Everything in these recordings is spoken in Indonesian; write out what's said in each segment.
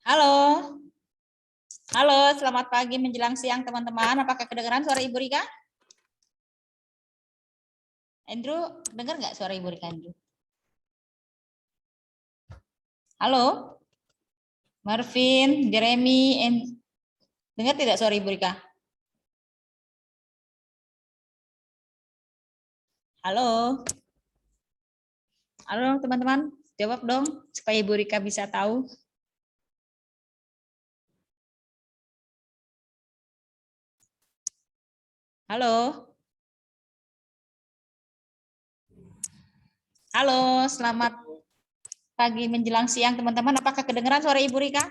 Halo, halo, selamat pagi menjelang siang teman-teman. Apakah kedengaran suara Ibu Rika? Andrew, dengar nggak suara Ibu Rika, Andrew? Halo, Marvin, Jeremy, dengar tidak suara Ibu Rika? Halo, halo teman-teman, jawab dong supaya Ibu Rika bisa tahu. Halo, halo, selamat pagi menjelang siang teman-teman. Apakah kedengaran suara Ibu Rika?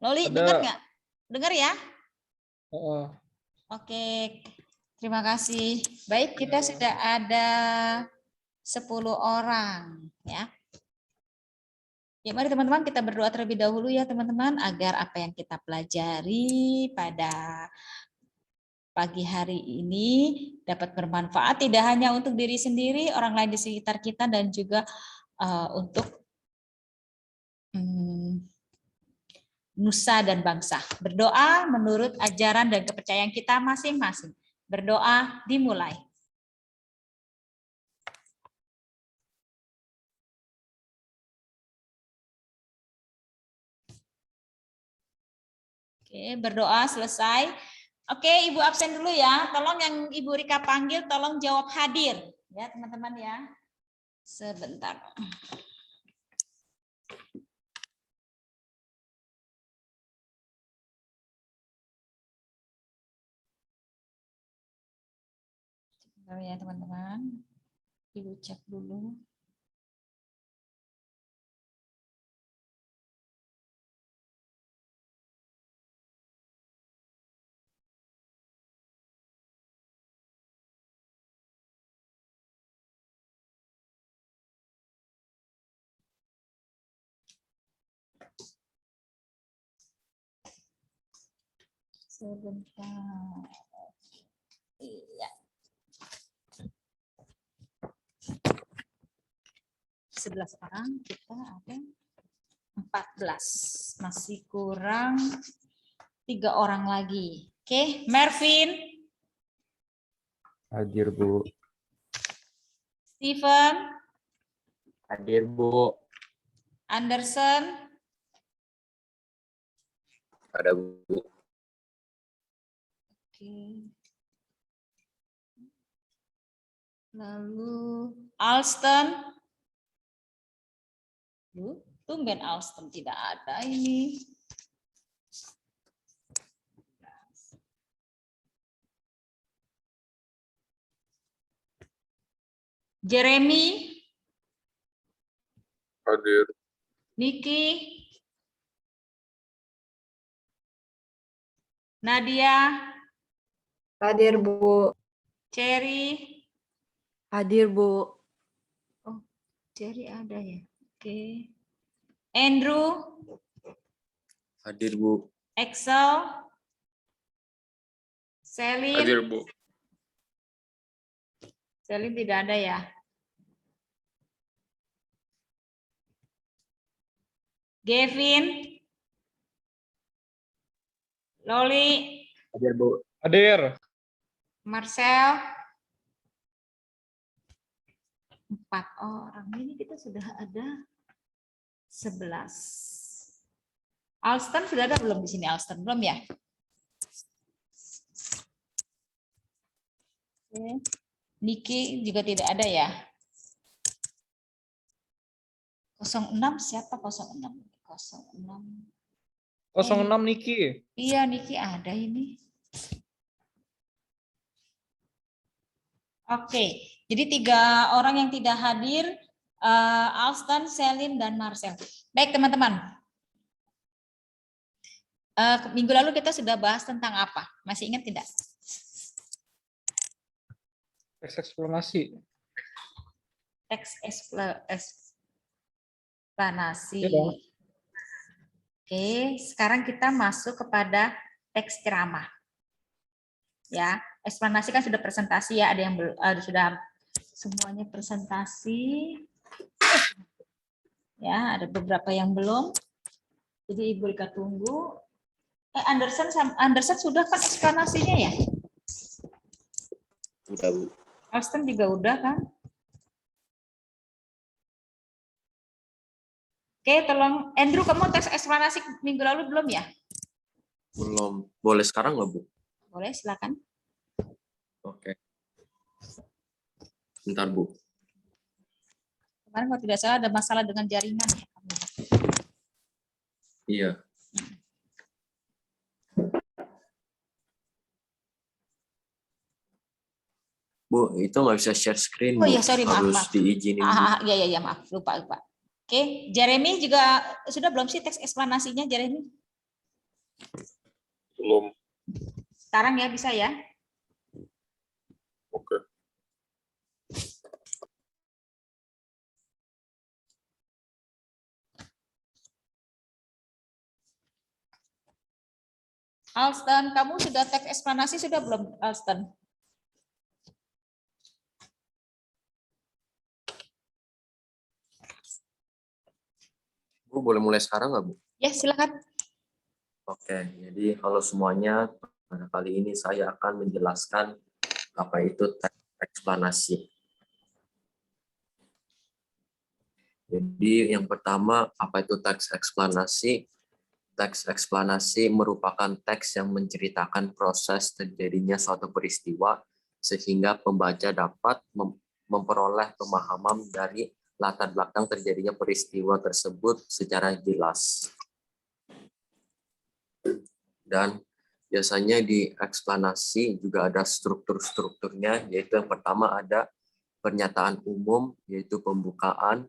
Loli, dengar nggak? Dengar ya? Oke, terima kasih. Baik, kita sudah ada 10 orang ya. Ya, mari teman-teman kita berdoa terlebih dahulu ya teman-teman agar apa yang kita pelajari pada pagi hari ini dapat bermanfaat tidak hanya untuk diri sendiri, orang lain di sekitar kita dan juga untuk nusa dan bangsa. Berdoa menurut ajaran dan kepercayaan kita masing-masing. Berdoa dimulai. Oke, berdoa selesai. Oke, Ibu absen dulu ya. Tolong yang Ibu Rika panggil, tolong jawab hadir. Ya, teman-teman ya. Sebentar. Sebentar ya, teman-teman. Ibu cek dulu. Sebentar. Iya. 11 orang, kita ada 14. Masih kurang 3 orang lagi. Oke, Mervin. Hadir, Bu. Steven. Hadir, Bu. Anderson. Ada, Bu. Oke. Lalu Alston. Tumben Alston tidak ada ini. Jeremy. Hadir. Niki. Nadia. Hadir, Bu. Cherry. Hadir, Bu. Oh, Cherry ada ya. Oke. Andrew. Hadir, Bu. Excel. Selin. Hadir, Bu. Selin tidak ada ya. Gavin. Loli. Hadir, Bu. Hadir. Marcel. 4 orang. Ini kita sudah ada 11. Alston sudah ada belum di sini? Alston belum ya? Oke. Niki juga tidak ada ya. 06 siapa 06? 06. 06 Niki. Iya, Niki ada ini. Oke, jadi 3 orang yang tidak hadir, Alston, Selin, dan Marcel. Baik teman-teman. Minggu lalu kita sudah bahas tentang apa? Masih ingat tidak? Teks eksplanasi. Teks eksplanasi. Ya, dong. Oke, sekarang kita masuk kepada teks ceramah. Ya, eksplanasi kan sudah presentasi ya, ada yang sudah semuanya presentasi. Ya, ada beberapa yang belum. Jadi Ibu Rika tunggu. Anderson sudah kan eksplanasinya ya? Udah, Bu. Austin juga udah kan? Oke, tolong Andrew, kamu tes eksplanasi minggu lalu belum ya? Belum. Boleh sekarang nggak, Bu? Boleh, silakan. Oke. Bentar, Bu. Kemarin kalau tidak salah ada masalah dengan jaringan ya. Iya. Bu, itu nggak bisa share screen, Oh Bu. iya, sorry, maaf, Harus maaf. diizinin, Bu. Iya, maaf, lupa. Oke, Jeremy juga sudah belum sih teks eksplanasinya, Jeremy? Belum. Sekarang ya, bisa ya? Oke. Alston, kamu sudah teks eksplanasi sudah belum, Alston? Bu, boleh mulai sekarang nggak, Bu? Ya, silakan. Oke, jadi halo semuanya. Pada kali ini saya akan menjelaskan apa itu teks eksplanasi. Jadi yang pertama, apa itu teks eksplanasi? Teks eksplanasi merupakan teks yang menceritakan proses terjadinya suatu peristiwa sehingga pembaca dapat memperoleh pemahaman dari latar belakang terjadinya peristiwa tersebut secara jelas. Dan biasanya di eksplanasi juga ada struktur-strukturnya, yaitu yang pertama ada pernyataan umum, yaitu pembukaan,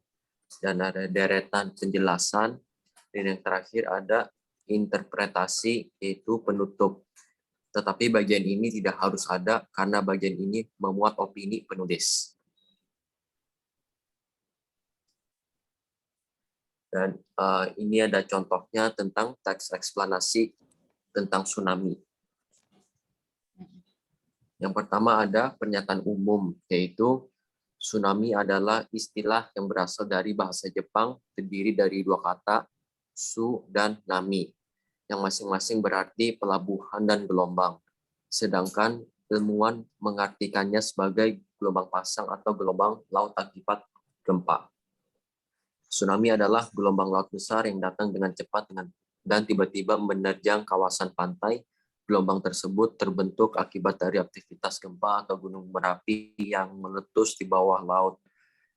dan ada deretan penjelasan, dan yang terakhir ada interpretasi, yaitu penutup. Tetapi bagian ini tidak harus ada karena bagian ini memuat opini penulis. Dan ini ada contohnya tentang teks eksplanasi tentang tsunami. Yang pertama ada pernyataan umum, yaitu tsunami adalah istilah yang berasal dari bahasa Jepang, terdiri dari dua kata, su dan nami, yang masing-masing berarti pelabuhan dan gelombang. Sedangkan ilmuwan mengartikannya sebagai gelombang pasang atau gelombang laut akibat gempa. Tsunami adalah gelombang laut besar yang datang dengan cepat dan tiba-tiba menerjang kawasan pantai. Gelombang tersebut terbentuk akibat dari aktivitas gempa atau gunung berapi yang meletus di bawah laut.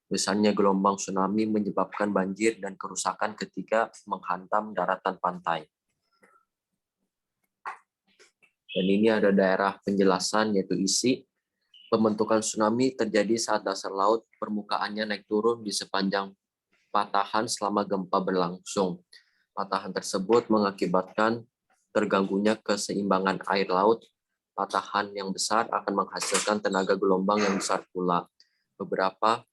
Misalnya gelombang tsunami menyebabkan banjir dan kerusakan ketika menghantam daratan pantai. Dan ini ada daerah penjelasan, yaitu isi. Pembentukan tsunami terjadi saat dasar laut permukaannya naik turun di sepanjang patahan selama gempa berlangsung. Patahan tersebut mengakibatkan terganggunya keseimbangan air laut. Patahan yang besar akan menghasilkan tenaga gelombang yang besar pula. Beberapa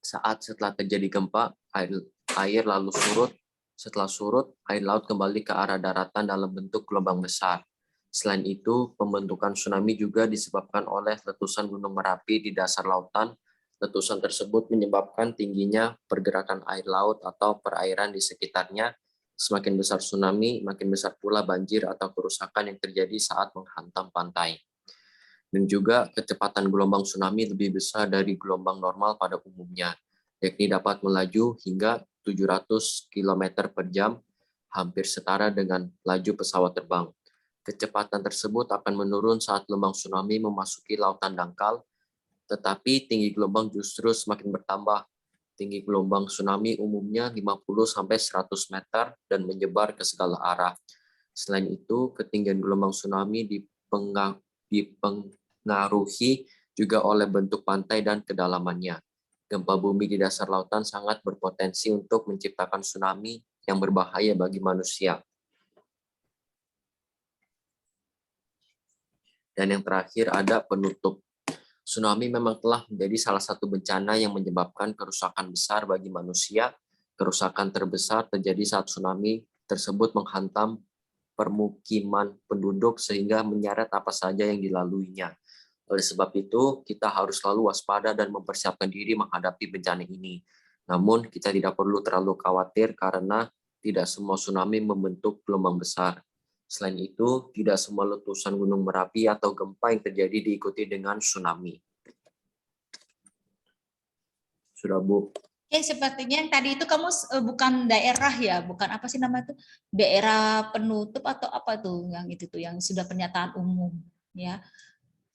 saat setelah terjadi gempa, air lalu surut. Setelah surut, air laut kembali ke arah daratan dalam bentuk gelombang besar. Selain itu, pembentukan tsunami juga disebabkan oleh letusan Gunung Merapi di dasar lautan. Letusan tersebut menyebabkan tingginya pergerakan air laut atau perairan di sekitarnya. Semakin besar tsunami, makin besar pula banjir atau kerusakan yang terjadi saat menghantam pantai. Dan juga kecepatan gelombang tsunami lebih besar dari gelombang normal pada umumnya, yakni dapat melaju hingga 700 km per jam, hampir setara dengan laju pesawat terbang. Kecepatan tersebut akan menurun saat gelombang tsunami memasuki lautan dangkal, tetapi tinggi gelombang justru semakin bertambah. Tinggi gelombang tsunami umumnya 50-100 meter dan menyebar ke segala arah. Selain itu, ketinggian gelombang tsunami dipengaruhi juga oleh bentuk pantai dan kedalamannya. Gempa bumi di dasar lautan sangat berpotensi untuk menciptakan tsunami yang berbahaya bagi manusia. Dan yang terakhir ada penutup. Tsunami memang telah menjadi salah satu bencana yang menyebabkan kerusakan besar bagi manusia. Kerusakan terbesar terjadi saat tsunami tersebut menghantam permukiman penduduk sehingga menyeret apa saja yang dilaluinya. Oleh sebab itu, kita harus selalu waspada dan mempersiapkan diri menghadapi bencana ini. Namun, kita tidak perlu terlalu khawatir karena tidak semua tsunami membentuk gelombang besar. Selain itu, tidak semua letusan Gunung Merapi atau gempa yang terjadi diikuti dengan tsunami. Sudah, Bu. Oke, sepertinya yang tadi itu kamu bukan daerah ya, bukan apa sih nama itu, daerah penutup atau apa tuh yang itu tuh yang sudah pernyataan umum ya.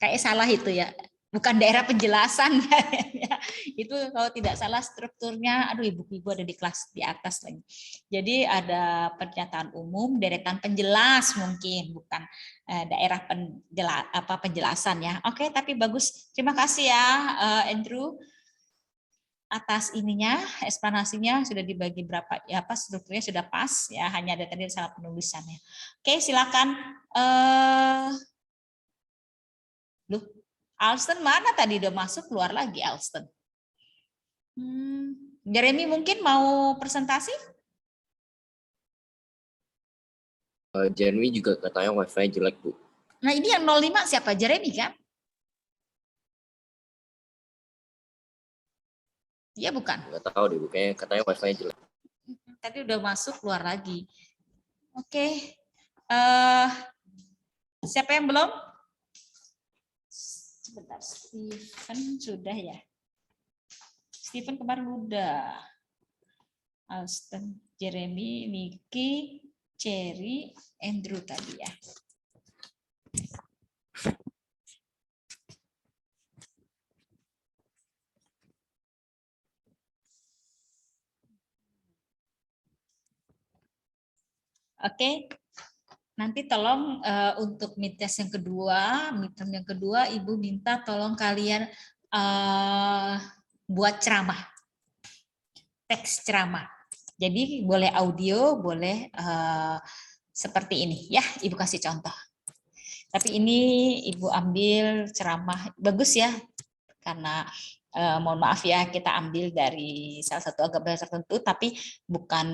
Kayak salah itu ya. Bukan daerah penjelasan ya. Itu kalau tidak salah strukturnya, aduh ibu-ibu ada di kelas di atas lagi. Jadi ada pernyataan umum, deretan penjelas mungkin, bukan daerah penjelasan ya. Oke, tapi bagus. Terima kasih ya Andrew atas ininya, eksplanasinya sudah dibagi berapa ya, apa strukturnya sudah pas ya, hanya ada tadi salah penulisannya. Oke, silakan. Loh, Alston mana tadi udah masuk, keluar lagi Alston. Jeremy mungkin mau presentasi? Jeremy juga katanya wifi jelek, Bu. Nah ini yang 05 siapa? Jeremy kan? Iya bukan? Nggak tahu deh, Bu. Kayaknya katanya wifi jelek. Tadi udah masuk, keluar lagi. Oke. Siapa yang belum? Sebentar, Steven sudah ya. Steven kemarin udah. Alston, Jeremy, Nicky, Cherry, Andrew tadi ya. Oke. Nanti tolong untuk midtest yang kedua, midterm yang kedua, Ibu minta tolong kalian buat ceramah, teks ceramah. Jadi boleh audio, boleh seperti ini ya, Ibu kasih contoh. Tapi ini Ibu ambil ceramah, bagus ya, karena mohon maaf ya, kita ambil dari salah satu agama tertentu, tapi bukan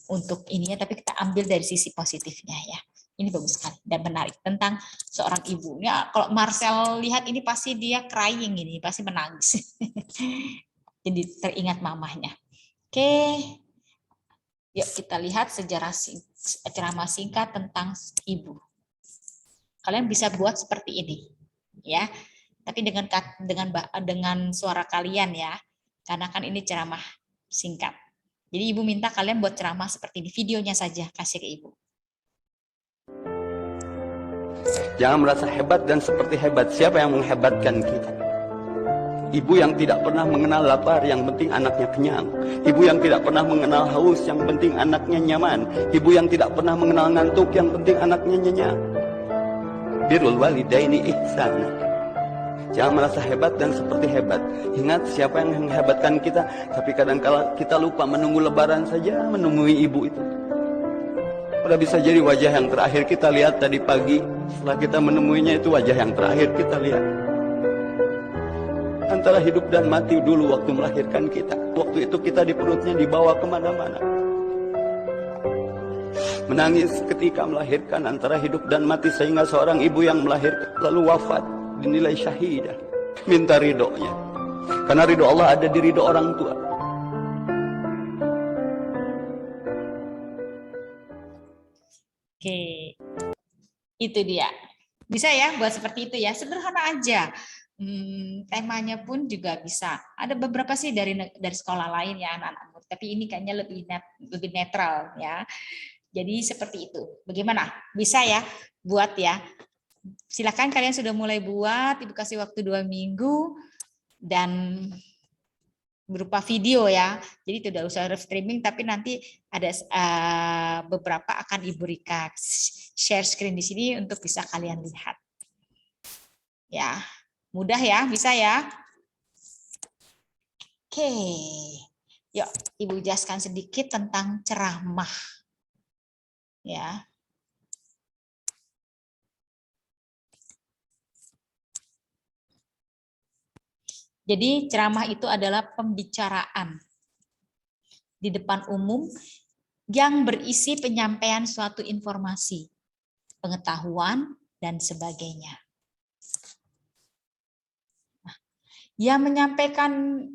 untuk ininya, tapi kita ambil dari sisi positifnya ya. Ini bagus sekali dan menarik tentang seorang ibu. Ya, kalau Marcel lihat ini pasti dia crying ini, pasti menangis. Jadi teringat mamahnya. Oke, yuk kita lihat sejarah ceramah singkat tentang ibu. Kalian bisa buat seperti ini, ya. Tapi dengan suara kalian ya, karena kan ini ceramah singkat. Jadi Ibu minta kalian buat ceramah seperti ini, videonya saja kasih ke Ibu. Jangan merasa hebat dan seperti hebat. Siapa yang menghebatkan kita? Ibu yang tidak pernah mengenal lapar, yang penting anaknya kenyang. Ibu yang tidak pernah mengenal haus, yang penting anaknya nyaman. Ibu yang tidak pernah mengenal ngantuk, yang penting anaknya nyenyak. Birrul walidaini ihsana. Jangan merasa hebat dan seperti hebat. Ingat siapa yang menghebatkan kita. Tapi kadang-kala kita lupa menunggu lebaran saja menemui ibu itu. Udah bisa jadi wajah yang terakhir kita lihat tadi pagi. Setelah kita menemuinya itu wajah yang terakhir kita lihat. Antara hidup dan mati dulu waktu melahirkan kita. Waktu itu kita di perutnya dibawa kemana-mana. Menangis ketika melahirkan antara hidup dan mati. Sehingga seorang ibu yang melahirkan lalu wafat. Dinilai syahidah, minta ridhonya, karena ridho Allah ada di ridho orang tua. Oke, itu dia. Bisa ya buat seperti itu ya, sederhana aja. Temanya pun juga bisa. Ada beberapa sih dari sekolah lain ya anak-anak, tapi ini kayaknya lebih netral ya. Jadi seperti itu. Bagaimana? Bisa ya buat ya. Silakan kalian sudah mulai buat, Ibu kasih waktu 2 minggu dan berupa video ya. Jadi tidak usah live streaming, tapi nanti ada beberapa akan Ibu Rika share screen di sini untuk bisa kalian lihat. Ya, mudah ya, bisa ya. Oke, yuk Ibu jelaskan sedikit tentang ceramah. Ya. Jadi ceramah itu adalah pembicaraan di depan umum yang berisi penyampaian suatu informasi, pengetahuan, dan sebagainya. Nah, yang menyampaikan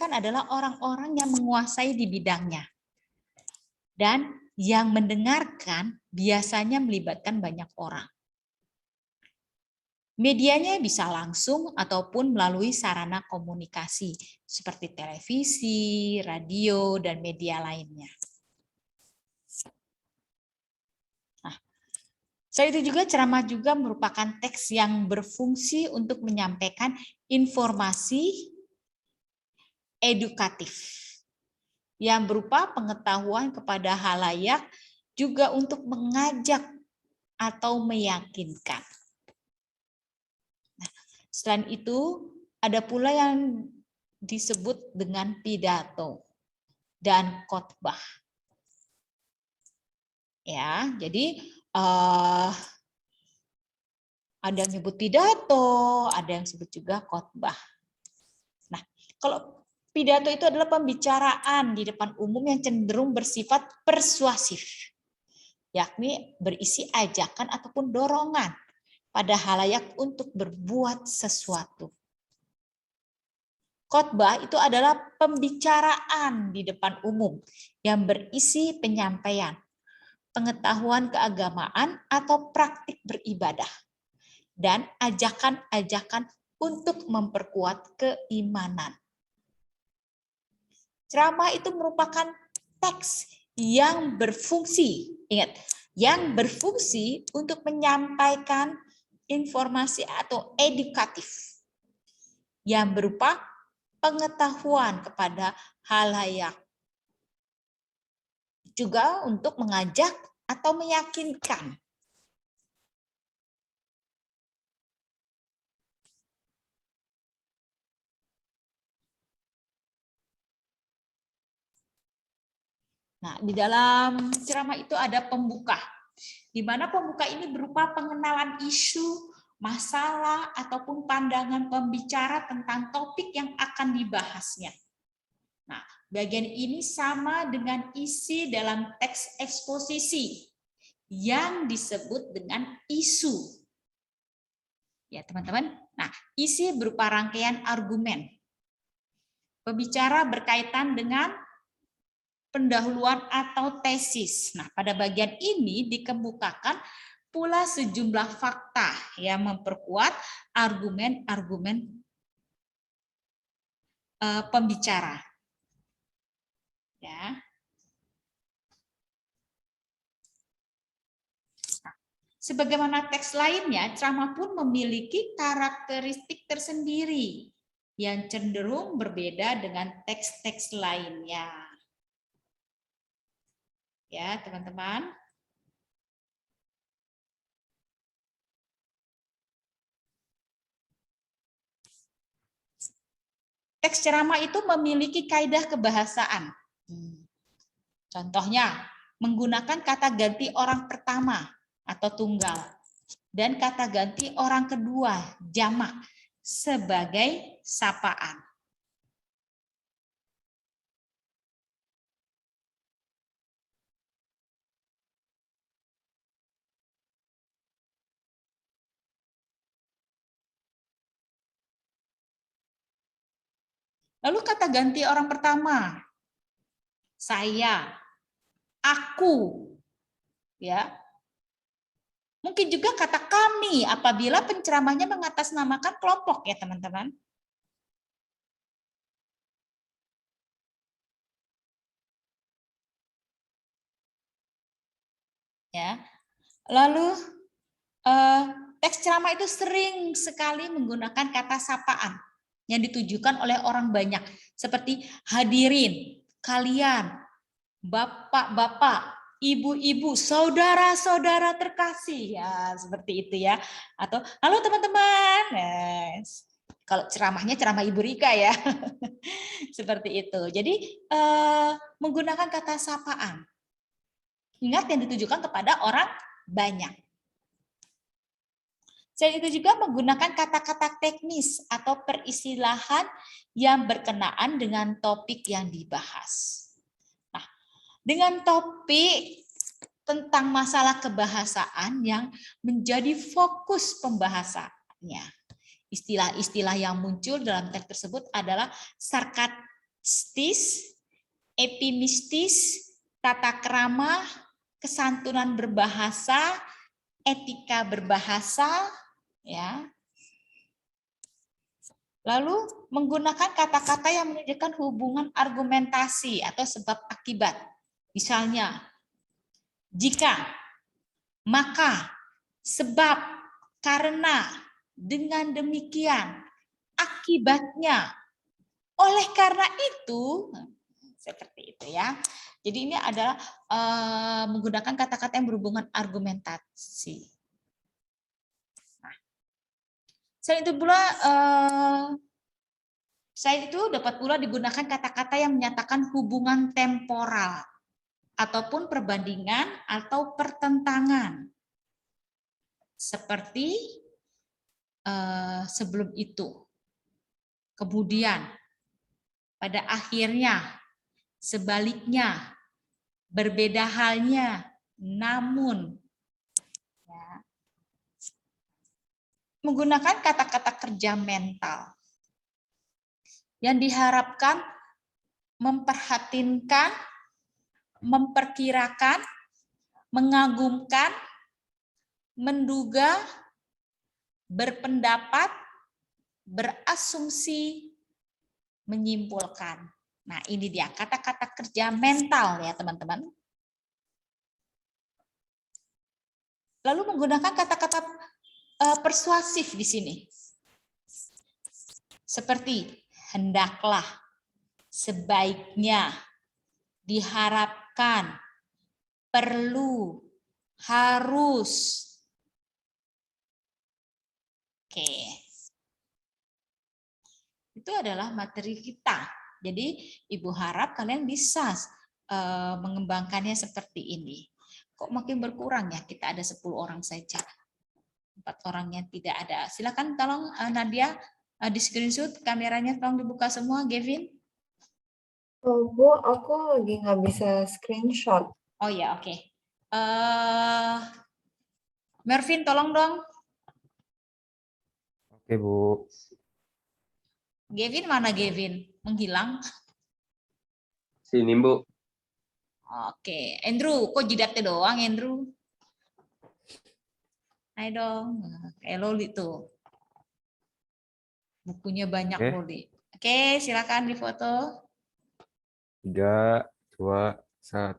adalah orang-orang yang menguasai di bidangnya. Dan yang mendengarkan biasanya melibatkan banyak orang. Medianya bisa langsung ataupun melalui sarana komunikasi seperti televisi, radio, dan media lainnya. Nah, selain itu juga ceramah juga merupakan teks yang berfungsi untuk menyampaikan informasi edukatif yang berupa pengetahuan kepada halayak, juga untuk mengajak atau meyakinkan. Selain itu, ada pula yang disebut dengan pidato dan khotbah. Ya, jadi ada yang nyebut pidato, ada yang sebut juga khotbah. Nah, kalau pidato itu adalah pembicaraan di depan umum yang cenderung bersifat persuasif, yakni berisi ajakan ataupun dorongan pada halayak untuk berbuat sesuatu. Khotbah itu adalah pembicaraan di depan umum yang berisi penyampaian, pengetahuan keagamaan atau praktik beribadah, dan ajakan-ajakan untuk memperkuat keimanan. Ceramah itu merupakan teks yang berfungsi, ingat, yang berfungsi untuk menyampaikan informasi atau edukatif yang berupa pengetahuan kepada halayak, juga untuk mengajak atau meyakinkan. Nah, di dalam ceramah itu ada pembuka, di mana pembuka ini berupa pengenalan isu, masalah, ataupun pandangan pembicara tentang topik yang akan dibahasnya. Nah, bagian ini sama dengan isi dalam teks eksposisi yang disebut dengan isu. Ya, teman-teman. Nah, isi berupa rangkaian argumen. Pembicara berkaitan dengan pendahuluan atau tesis. Nah, pada bagian ini dikemukakan pula sejumlah fakta yang memperkuat argumen-argumen pembicara. Ya. Nah, sebagaimana teks lainnya, ceramah pun memiliki karakteristik tersendiri yang cenderung berbeda dengan teks-teks lainnya. Ya, teman-teman. Teks ceramah itu memiliki kaidah kebahasaan. Contohnya, menggunakan kata ganti orang pertama atau tunggal dan kata ganti orang kedua jamak sebagai sapaan. Lalu kata ganti orang pertama, saya, aku, ya. Mungkin juga kata kami apabila penceramahnya mengatasnamakan kelompok, ya teman-teman. Ya. Lalu teks ceramah itu sering sekali menggunakan kata sapaan yang ditujukan oleh orang banyak, seperti hadirin, kalian, bapak-bapak, ibu-ibu, saudara-saudara terkasih, ya seperti itu ya. Atau halo teman-teman. Yes. Kalau ceramahnya ceramah Ibu Rika ya, seperti itu. Jadi menggunakan kata sapaan. Ingat, yang ditujukan kepada orang banyak. Selain itu juga menggunakan kata-kata teknis atau peristilahan yang berkenaan dengan topik yang dibahas. Nah, dengan topik tentang masalah kebahasaan yang menjadi fokus pembahasannya. Istilah-istilah yang muncul dalam teks tersebut adalah sarkastis, epimistis, tata krama, kesantunan berbahasa, etika berbahasa, ya. Lalu menggunakan kata-kata yang menunjukkan hubungan argumentasi atau sebab akibat. Misalnya, jika, maka, sebab, karena, dengan demikian, akibatnya, oleh karena itu, seperti itu ya. Jadi ini adalah menggunakan kata-kata yang berhubungan argumentasi. Nah, selain itu pula, selain itu dapat pula digunakan kata-kata yang menyatakan hubungan temporal ataupun perbandingan atau pertentangan. Seperti sebelum itu, kemudian, pada akhirnya, sebaliknya, berbeda halnya, namun. Ya. Menggunakan kata-kata kerja mental yang diharapkan memperhatinkan, memperkirakan, mengagumkan, menduga, berpendapat, berasumsi, menyimpulkan. Nah, ini dia kata-kata kerja mental ya, teman-teman. Lalu menggunakan kata-kata persuasif di sini. Seperti hendaklah, sebaiknya, diharapkan, perlu, harus. Oke. Itu adalah materi kita. Jadi Ibu harap kalian bisa mengembangkannya seperti ini. Kok makin berkurang ya? Kita ada 10 orang saja. 4 orangnya tidak ada. Silakan tolong Nadia di screenshot kameranya, tolong dibuka semua. Gavin. Oh, Bu, aku lagi nggak bisa screenshot. Oh ya, oke. Mervin, tolong dong. Oke, Bu. Gavin mana Gavin? Menghilang. Sini, Bu. Oke, Andrew, kok jidatnya doang, Andrew? Ayo dong, kayak Loli tuh. Bukunya banyak, Oke. Loli. Oke, silakan difoto. 3, 2, 1.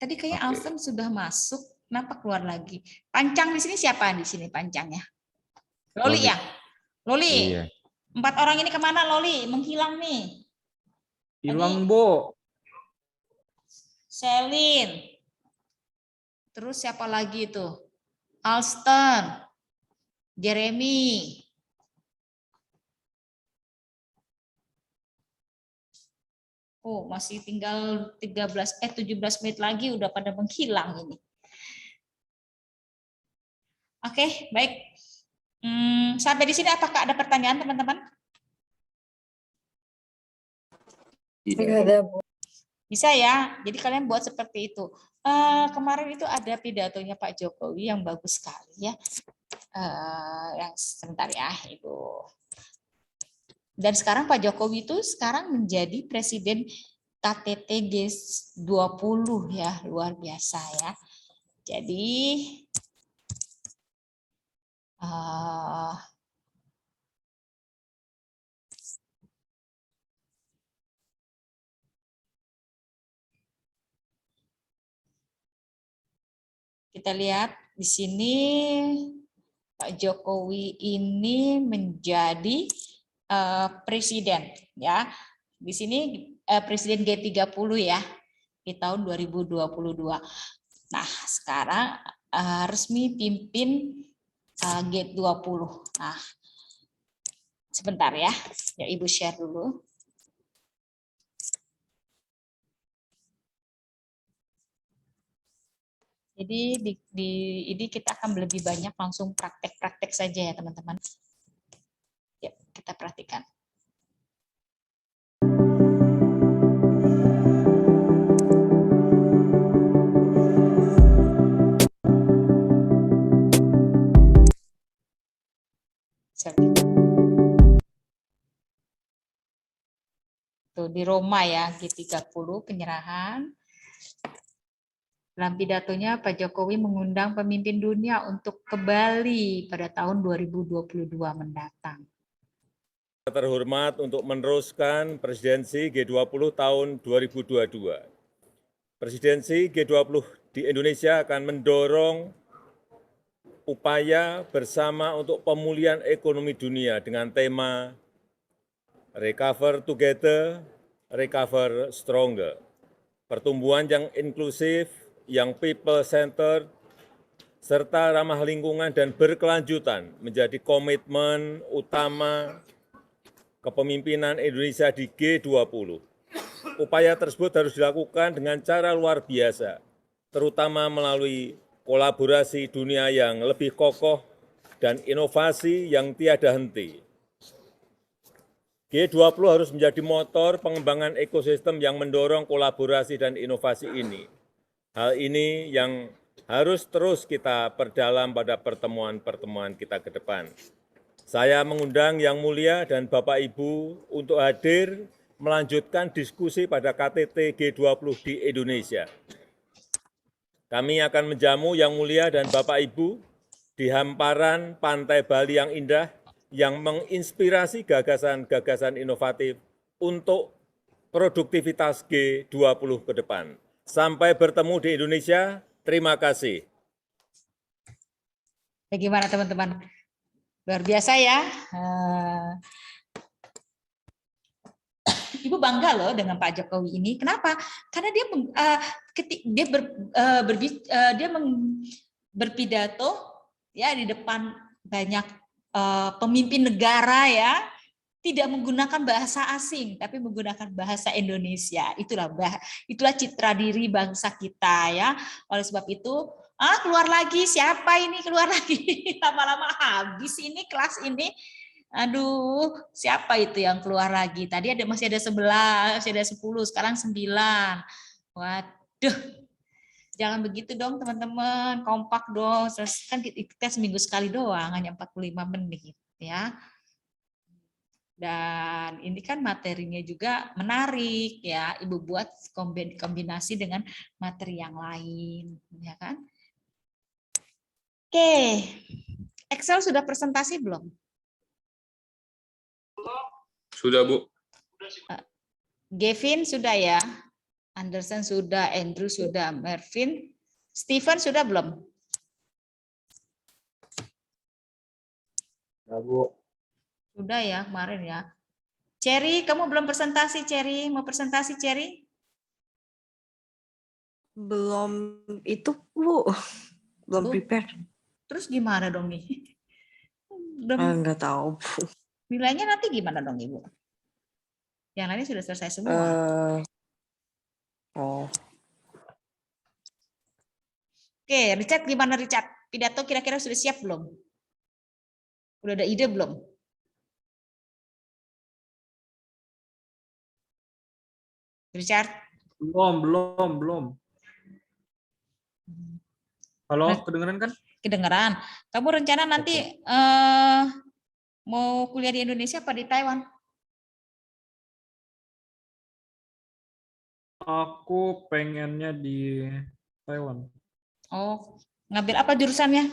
Tadi kayaknya Oke. Alvin sudah masuk, kenapa keluar lagi? Pancang di sini siapa di sini pancangnya? Loli Loli. ya? Loli. Iya. 4 orang ini kemana, Loli? Menghilang nih. Hilang, Bu. Selin. Terus siapa lagi itu? Alston. Jeremy. Oh, masih tinggal 17 menit lagi udah pada menghilang ini. Oke, baik. Sampai di sini apakah ada pertanyaan, teman-teman? Nggak ada, Bu. Bisa ya, jadi kalian buat seperti itu. Kemarin itu ada pidatonya Pak Jokowi yang bagus sekali ya. Yang sebentar ya, Ibu. Dan sekarang Pak Jokowi itu sekarang menjadi presiden KTT G20 ya, luar biasa ya. Jadi kita lihat di sini Pak Jokowi ini menjadi presiden ya. Di sini presiden G30 ya di tahun 2022. Nah, sekarang resmi pimpin G20. Nah, sebentar ya. Ya, Ibu share dulu. Jadi ini kita akan lebih banyak langsung praktek-praktek saja ya, teman-teman. Ya, kita perhatikan. Sorry. Tuh di Roma ya, G30 penyerahan. Dalam pidatonya Pak Jokowi mengundang pemimpin dunia untuk ke Bali pada tahun 2022 mendatang. Terhormat untuk meneruskan presidensi G20 tahun 2022. Presidensi G20 di Indonesia akan mendorong upaya bersama untuk pemulihan ekonomi dunia dengan tema Recover Together, Recover Stronger. Pertumbuhan yang inklusif, yang people-centered, serta ramah lingkungan dan berkelanjutan menjadi komitmen utama kepemimpinan Indonesia di G20. Upaya tersebut harus dilakukan dengan cara luar biasa, terutama melalui kolaborasi dunia yang lebih kokoh dan inovasi yang tiada henti. G20 harus menjadi motor pengembangan ekosistem yang mendorong kolaborasi dan inovasi ini. Hal ini yang harus terus kita perdalam pada pertemuan-pertemuan kita ke depan. Saya mengundang Yang Mulia dan Bapak Ibu untuk hadir melanjutkan diskusi pada KTT G20 di Indonesia. Kami akan menjamu Yang Mulia dan Bapak Ibu di hamparan pantai Bali yang indah, yang menginspirasi gagasan-gagasan inovatif untuk produktivitas G20 ke depan. Sampai bertemu di Indonesia, terima kasih. Bagaimana teman-teman? Luar biasa ya. Ibu bangga loh dengan Pak Jokowi ini. Kenapa? Karena dia berpidato ya di depan banyak pemimpin negara ya, tidak menggunakan bahasa asing tapi menggunakan bahasa Indonesia. Itulah citra diri bangsa kita ya. Oleh sebab itu, keluar lagi, siapa ini keluar lagi? Lama-lama habis ini kelas ini. Aduh, siapa itu yang keluar lagi? Tadi masih ada 11, masih ada 10, sekarang 9. Waduh. Jangan begitu dong teman-teman, kompak dong. Kan kita seminggu sekali doang, hanya 45 menit ya. Dan ini kan materinya juga menarik ya, Ibu buat kombinasi dengan materi yang lain, ya kan? Oke, Excel sudah presentasi belum? Sudah, Bu. Gavin sudah ya, Anderson sudah, Andrew sudah, Mervin, Steven sudah belum? Ya, Bu. Sudah ya kemarin ya. Cherry, kamu belum presentasi, Cherry? Mau presentasi, Cherry? Belum itu, Bu. Belum Bu. prepare. Terus gimana dong nih? Nggak tahu, Bu. Nilainya nanti gimana dong, Ibu? Yang lainnya sudah selesai semua. Oke, Richard gimana, Richard? Pidato kira-kira sudah siap belum? Udah ada ide belum? Richard? Belum. Halo, kedengeran kan? Kedengeran. Kamu rencana nanti mau kuliah di Indonesia apa di Taiwan? Aku pengennya di Taiwan. Oh, ngambil apa jurusannya?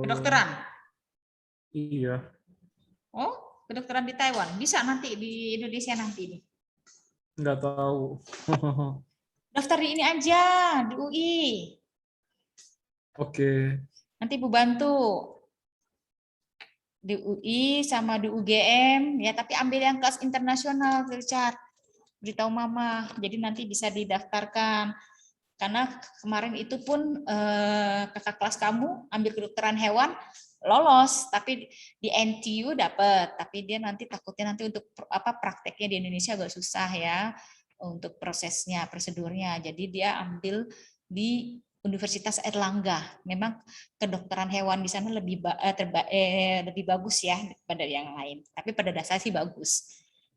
Kedokteran? Iya. Oh, kedokteran di Taiwan. Bisa nanti di Indonesia nanti nih. Nggak tahu. Daftar di ini aja, di UI. Oke. Nanti Ibu bantu. Di UI sama di UGM, ya tapi ambil yang kelas internasional, Richard. Beritahu Mama, jadi nanti bisa didaftarkan. Karena kemarin itu pun kakak kelas kamu ambil kedokteran hewan, lolos, tapi di NTU dapat, tapi dia nanti takutnya nanti untuk prakteknya di Indonesia agak susah ya untuk prosesnya, prosedurnya. Jadi dia ambil di Universitas Airlangga. Memang kedokteran hewan di sana lebih bagus ya daripada yang lain. Tapi pada dasarnya sih bagus.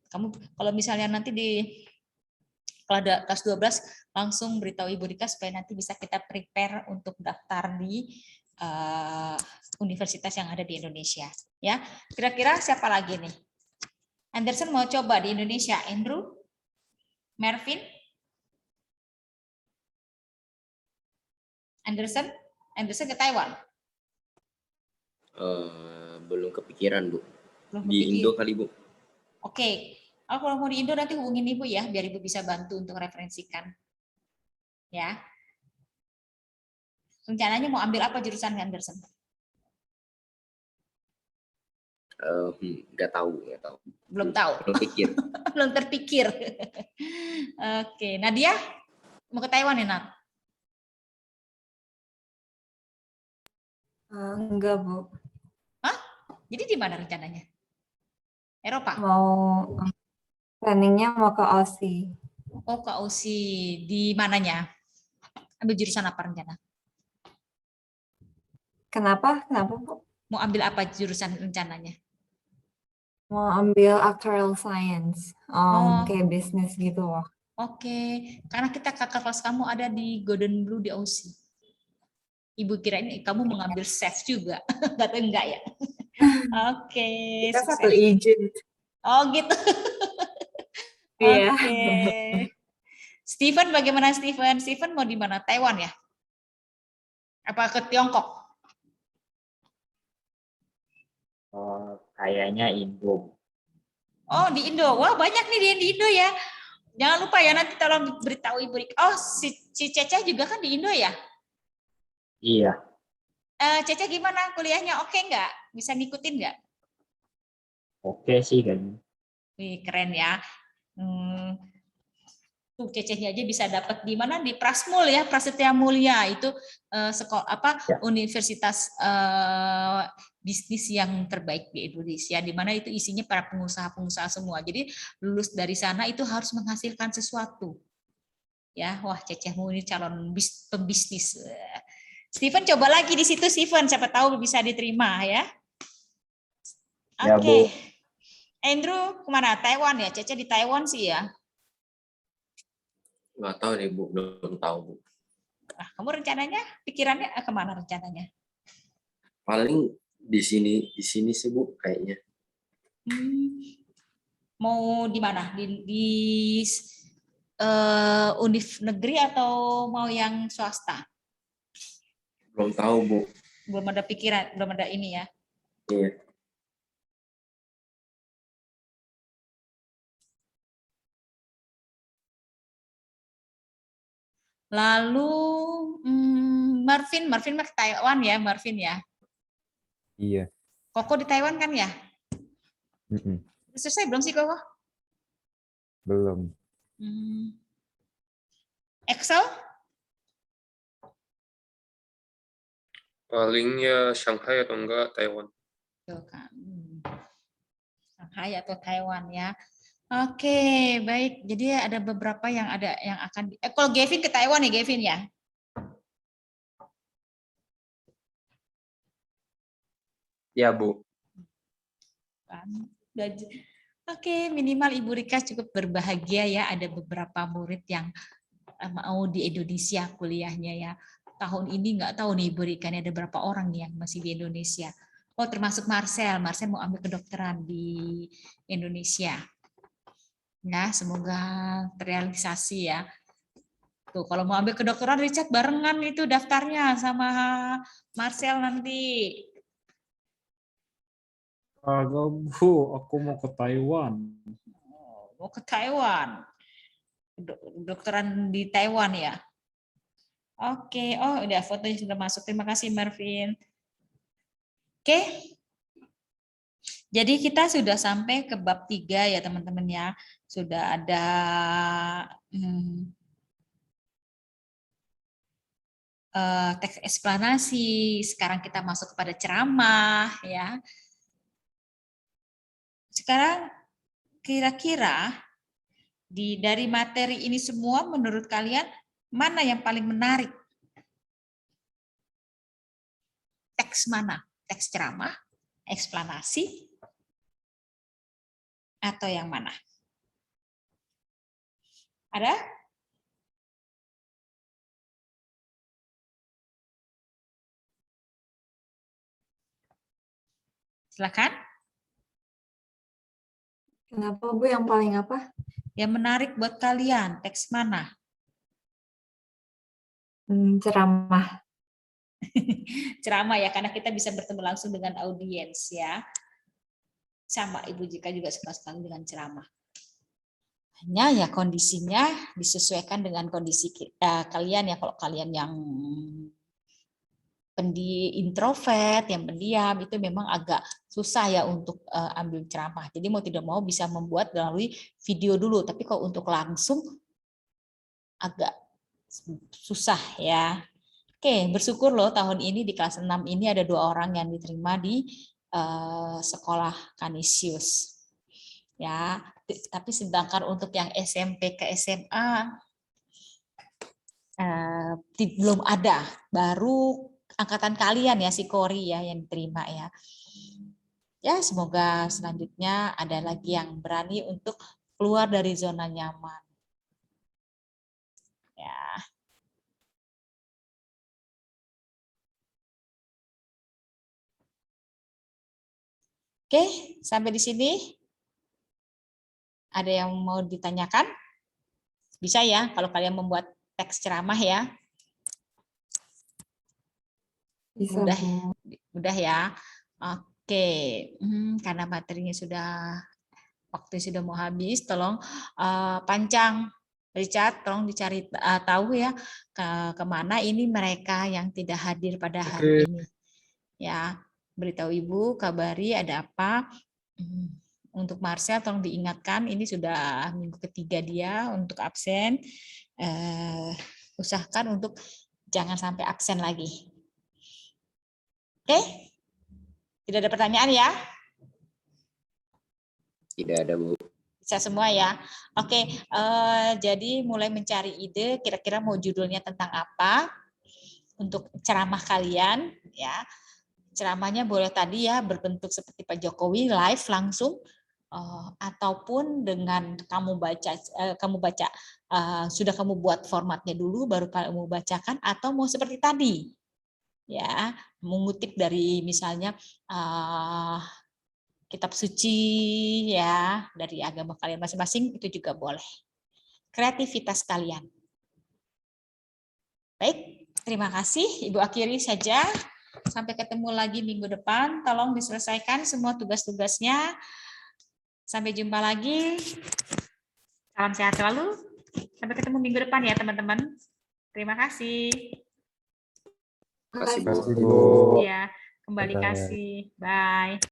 Kamu kalau misalnya nanti kalau ada kelas 12 langsung beritahu Ibu Rika supaya nanti bisa kita prepare untuk daftar di universitas yang ada di Indonesia. Ya, kira-kira siapa lagi nih? Anderson mau coba di Indonesia, Andrew, Mervin, Anderson ke Taiwan. Belum kepikiran, Bu. Belum Di kepikir. Indo kali, Bu. Oke, kalau mau di Indo nanti hubungin Ibu ya, biar Ibu bisa bantu untuk referensikan. Ya. Rencananya mau ambil apa jurusan Anderson? Nggak tahu. Belum tahu. Belum pikir. Belum terpikir. Oke, Nadia mau ke Taiwan ya, Nat? Enggak, Bu. Jadi di mana rencananya? Eropa? Mau planningnya mau ke Aussie. Oh, ke Aussie. Di mananya? Ambil jurusan apa rencana? Kenapa? Kenapa, Bu? Mau ambil apa jurusan rencananya? Mau ambil actuarial science. Oh. Kayak bisnis gitu loh. Oke, karena kita kakak kelas kamu ada di Golden Blue di Aussie. Ibu kirain kamu mau ngambil chef juga. Nggak tahu enggak ya? Oke, Kita satu sukses. agent. Oh gitu. Iya. Oke. Steven bagaimana Steven? Steven mau di mana? Taiwan ya? Apa ke Tiongkok? Kayaknya Indo. Oh di Indo. Wah banyak nih di Indo ya. Jangan lupa ya nanti tolong beritahu Ibu Rika. Oh si Cece juga kan di Indo ya? Iya. Cece gimana kuliahnya? Oke nggak? Bisa ngikutin nggak? Oke sih kayaknya. Wih keren ya. Tuh Cecenya aja bisa dapat di mana di Prasmul ya, Prasetya Mulia itu sekolah apa Ya. universitas bisnis yang terbaik di Indonesia, di mana itu isinya para pengusaha-pengusaha semua. Jadi lulus dari sana itu harus menghasilkan sesuatu. Ya, wah Cecehmu ini calon pembisnis. Steven coba lagi di situ Steven, siapa tahu bisa diterima ya. Ya, Oke. Bu. Andrew kemana? Taiwan ya? Cece di Taiwan sih ya. Nggak tahu nih, Bu. Belum tahu, Bu. Nah, kamu rencananya, pikirannya kemana rencananya? Paling di sini sih, Bu, kayaknya. Mau di mana? Di univ negeri atau mau yang swasta? Belum tahu, Bu. Belum ada pikiran, belum ada ini ya. Iya. Lalu Marvin ke Taiwan ya, Marvin ya. Iya. Koko di Taiwan kan ya? Selesai belum sih Koko? Belum. Excel? Paling ya Shanghai atau enggak Taiwan. Tuh kan. Shanghai atau Taiwan ya. Oke, baik. Jadi ada beberapa yang akan kalau Gavin ke Taiwan ya, Gavin ya. Ya, Bu. Oke, minimal Ibu Rika cukup berbahagia ya, ada beberapa murid yang mau di Indonesia kuliahnya ya. Tahun ini nggak tahu nih Ibu Rika, ini ada berapa orang nih yang masih di Indonesia. Oh, termasuk Marcel mau ambil kedokteran di Indonesia. Ya, semoga terrealisasi ya. Tuh, kalau mau ambil kedokteran Richard barengan itu daftarnya sama Marcel nanti. Agak Bu, aku mau ke Taiwan. Mau ke Taiwan. Kedokteran di Taiwan ya. Oke, oh udah fotonya sudah masuk. Terima kasih Marvin. Oke. Jadi kita sudah sampai ke bab 3 ya teman-teman ya. Sudah ada teks eksplanasi. Sekarang kita masuk kepada ceramah ya. Sekarang kira-kira dari materi ini semua menurut kalian mana yang paling menarik? Teks mana? Teks ceramah, eksplanasi, atau yang mana? Ada? Silakan. Kenapa Bu yang paling apa? Yang menarik buat kalian, teks mana? Ceramah. Ceramah ya, karena kita bisa bertemu langsung dengan audiens ya. Sama Ibu Jika juga suka sekali dengan ceramah. Hanya ya kondisinya disesuaikan dengan kondisi kalian ya. Kalau kalian yang introvert, yang pendiam, itu memang agak susah ya untuk ambil ceramah. Jadi mau tidak mau bisa membuat melalui video dulu. Tapi kalau untuk langsung agak susah ya. Oke, bersyukur loh tahun ini di kelas 6 ini ada 2 orang yang diterima di sekolah Kanisius. Ya, tapi sedangkan untuk yang SMP ke SMA belum ada, baru angkatan kalian ya si Kori ya yang diterima ya. Ya, semoga selanjutnya ada lagi yang berani untuk keluar dari zona nyaman. Ya. Oke, sampai di sini. Ada yang mau ditanyakan? Bisa ya, kalau kalian membuat teks ceramah ya. Bisa, Mudah, Bu. mudah ya. Oke, karena materinya waktu sudah mau habis, tolong Pancang, Richard, tolong dicari tahu ya kemana ini mereka yang tidak hadir pada hari ini. Ya, beritahu Ibu, kabari ada apa. Untuk Marcel tolong diingatkan, ini sudah minggu ketiga dia untuk absen. Usahakan untuk jangan sampai absen lagi. Oke? Tidak ada pertanyaan ya? Tidak ada, Bu. Bisa semua ya. Oke, jadi mulai mencari ide kira-kira mau judulnya tentang apa untuk ceramah kalian ya. Ceramahnya boleh tadi ya berbentuk seperti Pak Jokowi live langsung ataupun dengan kamu baca sudah kamu buat formatnya dulu baru kamu bacakan, atau mau seperti tadi ya mengutip dari misalnya kitab suci ya dari agama kalian masing-masing, itu juga boleh. Kreativitas kalian. Baik, terima kasih. Ibu akhiri saja. Sampai ketemu lagi minggu depan. Tolong diselesaikan semua tugas-tugasnya. Sampai jumpa lagi. Salam sehat selalu. Sampai ketemu minggu depan ya teman-teman. Terima kasih. Terima kasih, Bu. Bu. Ya, kembali kasih. Bye.